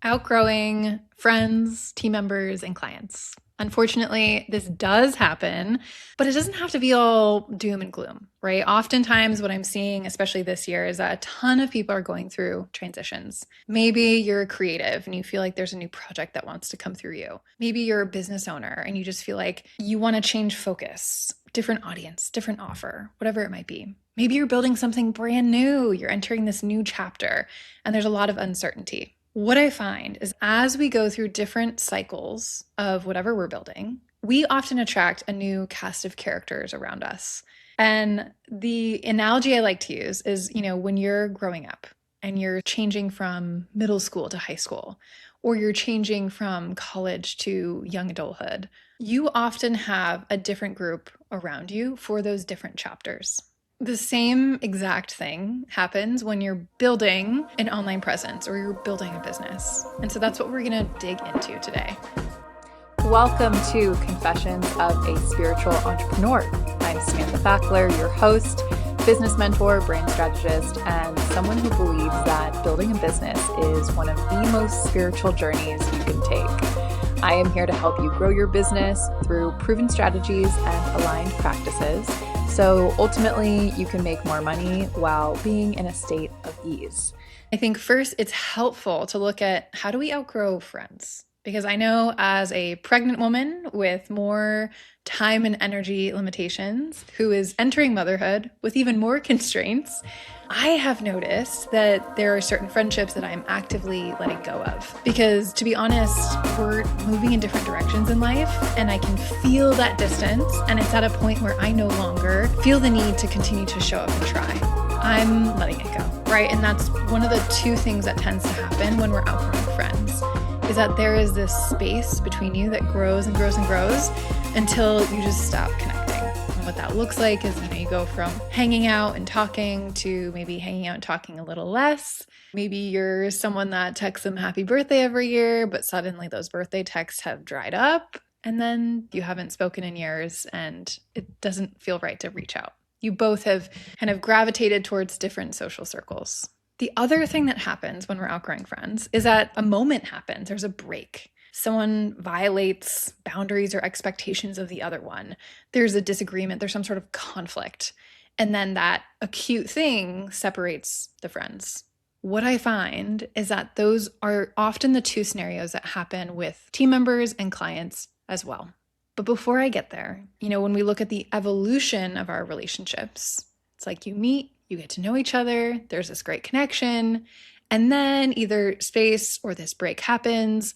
Outgrowing friends, team members, and clients. Unfortunately, this does happen, but it doesn't have to be all doom and gloom, right? Oftentimes, what I'm seeing, especially this year, is that a ton of people are going through transitions. Maybe you're a creative and you feel like there's a new project that wants to come through you. Maybe you're a business owner and you just feel like you want to change focus, different audience, different offer, whatever it might be. Maybe you're building something brand new, you're entering this new chapter, and there's a lot of uncertainty. What I find is as we go through different cycles of whatever we're building, we often attract a new cast of characters around us. And the analogy I like to use is, when you're growing up and you're changing from middle school to high school, or you're changing from college to young adulthood, you often have a different group around you for those different chapters. The same exact thing happens when you're building an online presence or you're building a business. And so that's what we're going to dig into today. Welcome to Confessions of a Spiritual Entrepreneur. I'm Samantha Fackler, your host, business mentor, brand strategist, and someone who believes that building a business is one of the most spiritual journeys you can take. I am here to help you grow your business through proven strategies and aligned practices, so ultimately you can make more money while being in a state of ease. I think first it's helpful to look at how do we outgrow friends? Because I know as a pregnant woman with more time and energy limitations who is entering motherhood with even more constraints, I have noticed that there are certain friendships that I'm actively letting go of. Because to be honest, we're moving in different directions in life and I can feel that distance, and it's at a point where I no longer feel the need to continue to show up and try. I'm letting it go, right? And that's one of the two things that tends to happen when we're outgrowing friends, is that there is this space between you that grows and grows and grows until you just stop connecting. And what that looks like is, you go from hanging out and talking to maybe hanging out and talking a little less. Maybe you're someone that texts them happy birthday every year, but suddenly those birthday texts have dried up. And then you haven't spoken in years and it doesn't feel right to reach out. You both have kind of gravitated towards different social circles. The other thing that happens when we're outgrowing friends is that a moment happens. There's a break. Someone violates boundaries or expectations of the other one. There's a disagreement. There's some sort of conflict. And then that acute thing separates the friends. What I find is that those are often the two scenarios that happen with team members and clients as well. But before I get there, when we look at the evolution of our relationships, it's like you meet, you get to know each other, there's this great connection, and then either space or this break happens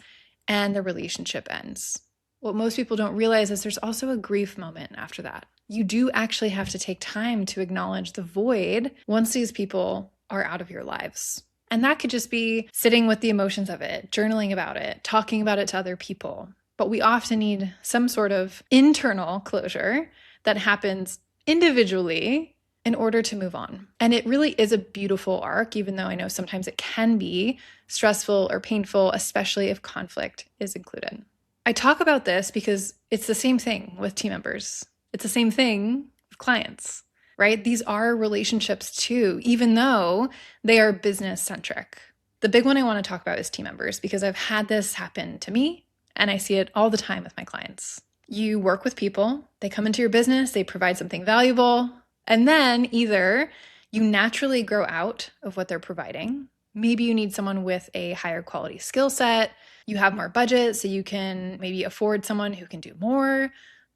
and the relationship ends. What most people don't realize is there's also a grief moment after that. You do actually have to take time to acknowledge the void once these people are out of your lives. And that could just be sitting with the emotions of it, journaling about it, talking about it to other people. But we often need some sort of internal closure that happens individually in order to move on. And it really is a beautiful arc, even though I know sometimes it can be stressful or painful, especially if conflict is included. I talk about this because it's the same thing with team members. It's the same thing with clients, right? These are relationships too, even though they are business centric. The big one I want to talk about is team members, because I've had this happen to me and I see it all the time with my clients. You work with people, they come into your business, they provide something valuable, and then either you naturally grow out of what they're providing. Maybe you need someone with a higher quality skill set. You have more budget, so you can maybe afford someone who can do more.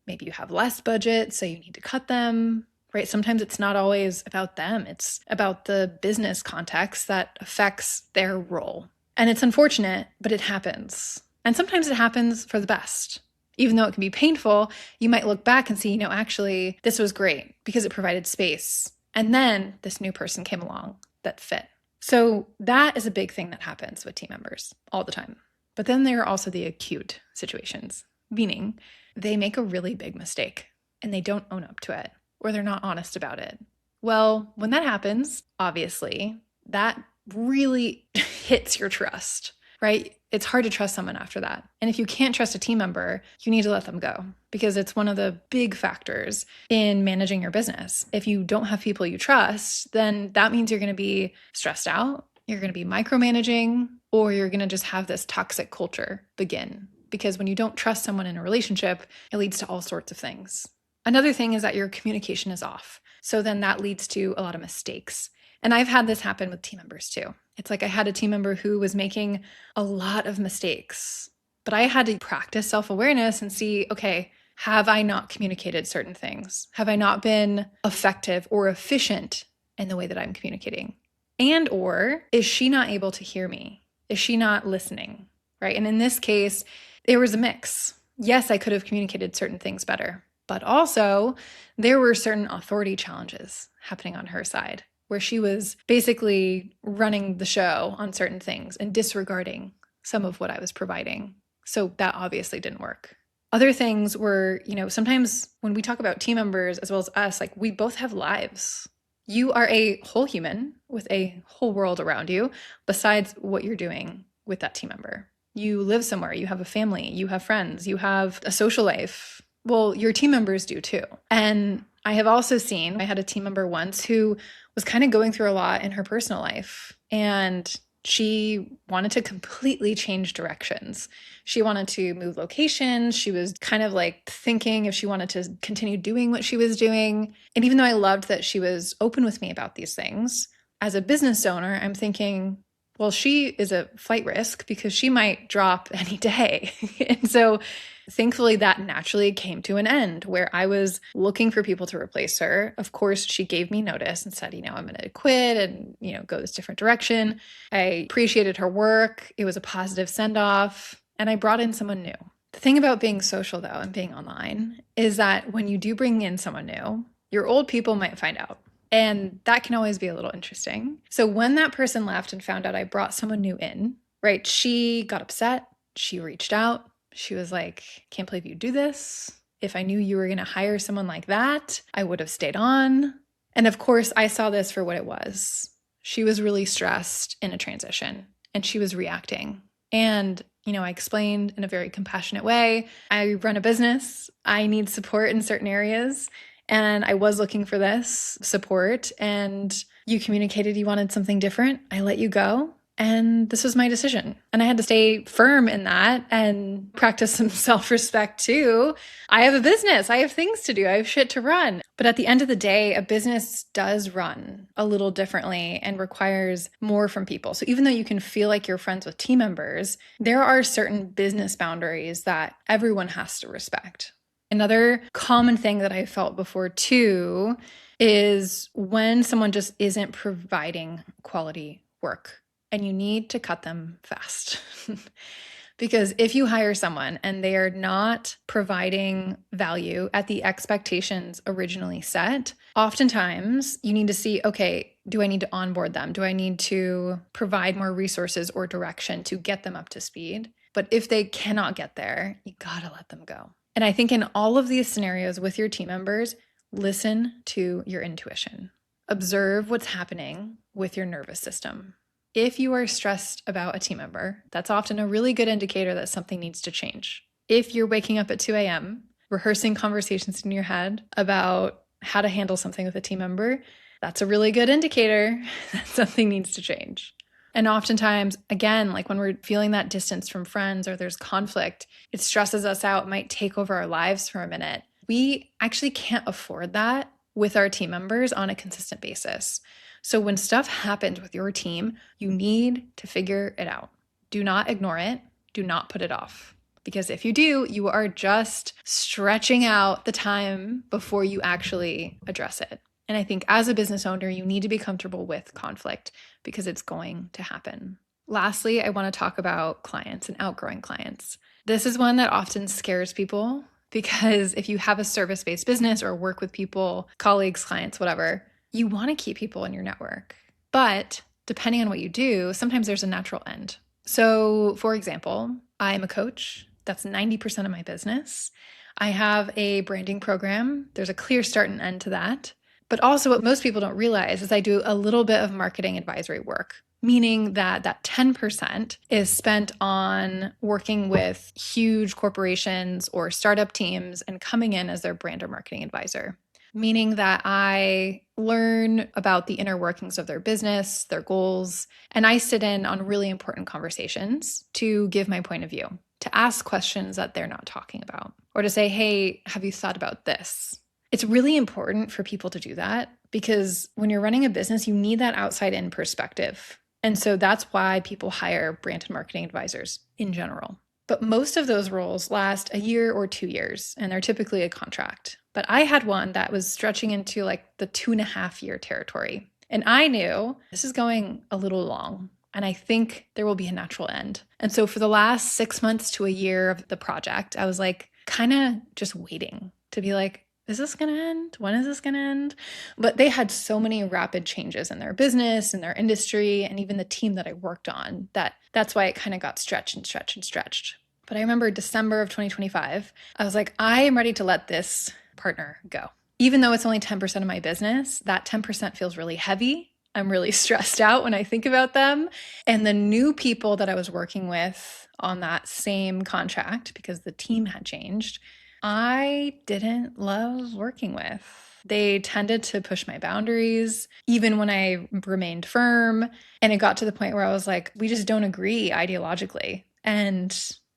Maybe you have less budget, so you need to cut them, right? Sometimes it's not always about them. It's about the business context that affects their role. And it's unfortunate, but it happens. And sometimes it happens for the best. Even though it can be painful, you might look back and see, actually, this was great because it provided space. And then this new person came along that fit. So that is a big thing that happens with team members all the time. But then there are also the acute situations, meaning they make a really big mistake and they don't own up to it, or they're not honest about it. Well, when that happens, obviously, that really hits your trust, right? It's hard to trust someone after that. And if you can't trust a team member, you need to let them go, because it's one of the big factors in managing your business. If you don't have people you trust, then that means you're going to be stressed out. You're going to be micromanaging. or you're going to just have this toxic culture begin. Because when you don't trust someone in a relationship, it leads to all sorts of things. Another thing is that your communication is off. So then that leads to a lot of mistakes. And I've had this happen with team members too. It's like I had a team member who was making a lot of mistakes, but I had to practice self-awareness and see, okay, have I not communicated certain things? Have I not been effective or efficient in the way that I'm communicating? And or is she not able to hear me? Is she not listening? Right? And in this case, there was a mix. Yes, I could have communicated certain things better, but also there were certain authority challenges happening on her side where she was basically running the show on certain things and disregarding some of what I was providing. So that obviously didn't work. Other things were, sometimes when we talk about team members as well as us, like we both have lives. You are a whole human with a whole world around you besides what you're doing with that team member. You live somewhere, you have a family, you have friends, you have a social life. Well, your team members do too. And I have also seen, I had a team member once who was kind of going through a lot in her personal life, and she wanted to completely change directions. She wanted to move locations. She was kind of like thinking if she wanted to continue doing what she was doing. And even though I loved that she was open with me about these things, as a business owner, I'm thinking, well, she is a flight risk because she might drop any day. And so thankfully that naturally came to an end where I was looking for people to replace her. Of course, she gave me notice and said, I'm going to quit and, go this different direction. I appreciated her work. It was a positive send off, and I brought in someone new. The thing about being social though and being online is that when you do bring in someone new, your old people might find out. And that can always be a little interesting. So when that person left and found out I brought someone new in, right, she got upset. She reached out. She was like, can't believe you do this. If I knew you were going to hire someone like that, I would have stayed on. And of course, I saw this for what it was. She was really stressed in a transition and she was reacting. And I explained in a very compassionate way, I run a business. I need support in certain areas. And I was looking for this support, and you communicated you wanted something different. I let you go, and this was my decision. And I had to stay firm in that and practice some self-respect too. I have a business. I have things to do. I have shit to run. But at the end of the day, a business does run a little differently and requires more from people. So even though you can feel like you're friends with team members, there are certain business boundaries that everyone has to respect. Another common thing that I felt before too is when someone just isn't providing quality work and you need to cut them fast. Because if you hire someone and they are not providing value at the expectations originally set, oftentimes you need to see, okay, do I need to onboard them? Do I need to provide more resources or direction to get them up to speed? But if they cannot get there, you gotta let them go. And I think in all of these scenarios with your team members, listen to your intuition. Observe what's happening with your nervous system. If you are stressed about a team member, that's often a really good indicator that something needs to change. If you're waking up at 2 a.m., rehearsing conversations in your head about how to handle something with a team member, that's a really good indicator that something needs to change. And oftentimes, again, like when we're feeling that distance from friends or there's conflict, it stresses us out, it might take over our lives for a minute. We actually can't afford that with our team members on a consistent basis. So when stuff happens with your team, you need to figure it out. Do not ignore it. Do not put it off. Because if you do, you are just stretching out the time before you actually address it. And I think as a business owner, you need to be comfortable with conflict because it's going to happen. Lastly, I want to talk about clients and outgrowing clients. This is one that often scares people because if you have a service-based business or work with people, colleagues, clients, whatever, you want to keep people in your network. But depending on what you do, sometimes there's a natural end. So for example, I'm a coach. That's 90% of my business. I have a branding program. There's a clear start and end to that. But also what most people don't realize is I do a little bit of marketing advisory work, meaning that 10% is spent on working with huge corporations or startup teams and coming in as their brand or marketing advisor. meaning that I learn about the inner workings of their business, their goals, and I sit in on really important conversations to give my point of view, to ask questions that they're not talking about, or to say, hey, have you thought about this? It's really important for people to do that because when you're running a business, you need that outside in perspective. And so that's why people hire brand and marketing advisors in general. But most of those roles last a year or 2 years, and they're typically a contract. But I had one that was stretching into like the 2.5 year territory. And I knew this is going a little long, and I think there will be a natural end. And so for the last 6 months to a year of the project, I was like kind of just waiting to be like, is this going to end? When is this going to end? But they had so many rapid changes in their business, in their industry, and even the team that I worked on that's why it kind of got stretched and stretched and stretched. But I remember December of 2025, I was like, I am ready to let this partner go. Even though it's only 10% of my business, that 10% feels really heavy. I'm really stressed out when I think about them. And the new people that I was working with on that same contract, because the team had changed, I didn't love working with. They tended to push my boundaries, even when I remained firm. And it got to the point where I was like, we just don't agree ideologically. And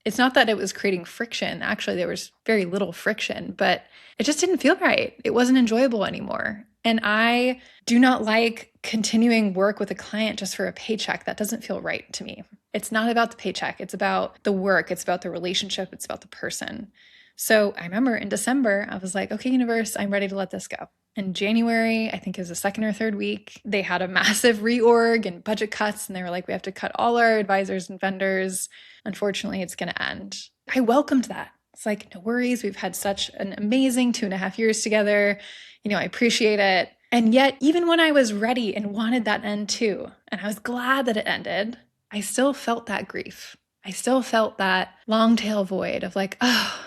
it's not that it was creating friction. Actually, there was very little friction, but it just didn't feel right. It wasn't enjoyable anymore. And I do not like continuing work with a client just for a paycheck. That doesn't feel right to me. It's not about the paycheck. It's about the work. It's about the relationship. It's about the person. So I remember in December, I was like, okay, universe, I'm ready to let this go. In January, I think it was the second or third week, they had a massive reorg and budget cuts, and they were like, we have to cut all our advisors and vendors. Unfortunately, it's going to end. I welcomed that. It's like, no worries. We've had such an amazing 2.5 years together. I appreciate it. And yet, even when I was ready and wanted that end too, and I was glad that it ended, I still felt that grief. I still felt that long tail void of like, oh,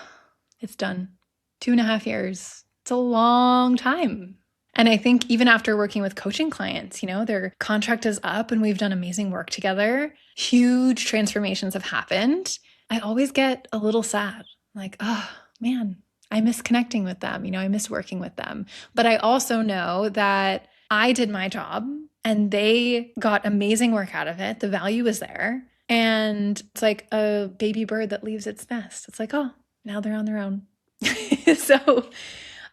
it's done. 2.5 years. It's a long time. And I think even after working with coaching clients, their contract is up and we've done amazing work together. Huge transformations have happened. I always get a little sad. Like, oh man, I miss connecting with them. I miss working with them. But I also know that I did my job and they got amazing work out of it. The value was there. And it's like a baby bird that leaves its nest. It's like, oh, now they're on their own. So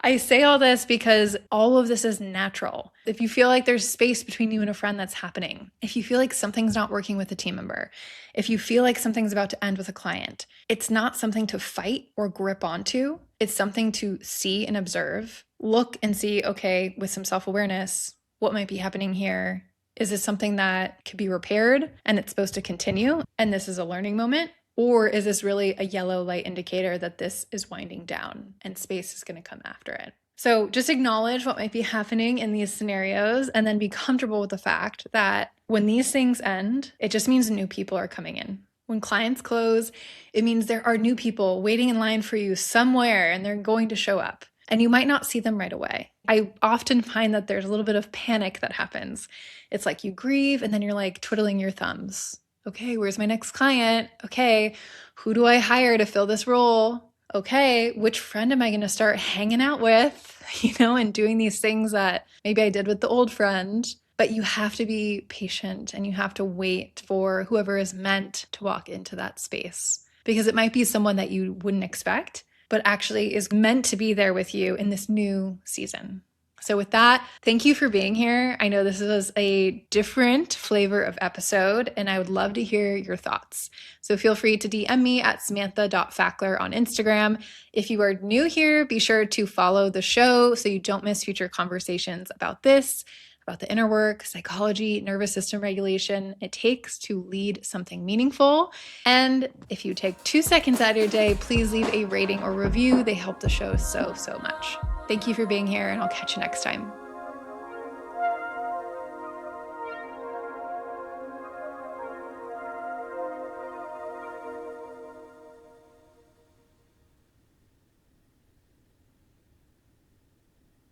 I say all this because all of this is natural. If you feel like there's space between you and a friend, that's happening. If you feel like something's not working with a team member, if you feel like something's about to end with a client, it's not something to fight or grip onto. It's something to see and observe, look and see, okay, with some self-awareness, what might be happening here? Is this something that could be repaired and it's supposed to continue? And this is a learning moment? Or is this really a yellow light indicator that this is winding down and space is going to come after it? So just acknowledge what might be happening in these scenarios and then be comfortable with the fact that when these things end, it just means new people are coming in. When clients close, it means there are new people waiting in line for you somewhere and they're going to show up. And you might not see them right away. I often find that there's a little bit of panic that happens. It's like you grieve and then you're like twiddling your thumbs. Okay, where's my next client? Okay, who do I hire to fill this role? Okay, which friend am I going to start hanging out with, and doing these things that maybe I did with the old friend. But you have to be patient and you have to wait for whoever is meant to walk into that space, because it might be someone that you wouldn't expect, but actually is meant to be there with you in this new season. So with that, thank you for being here. I know this was a different flavor of episode, and I would love to hear your thoughts. So feel free to DM me at samantha.fackler on Instagram. If you are new here, be sure to follow the show so you don't miss future conversations about this, about the inner work, psychology, nervous system regulation it takes to lead something meaningful. And if you take 2 seconds out of your day, please leave a rating or review. They help the show so much. Thank you for being here, and I'll catch you next time.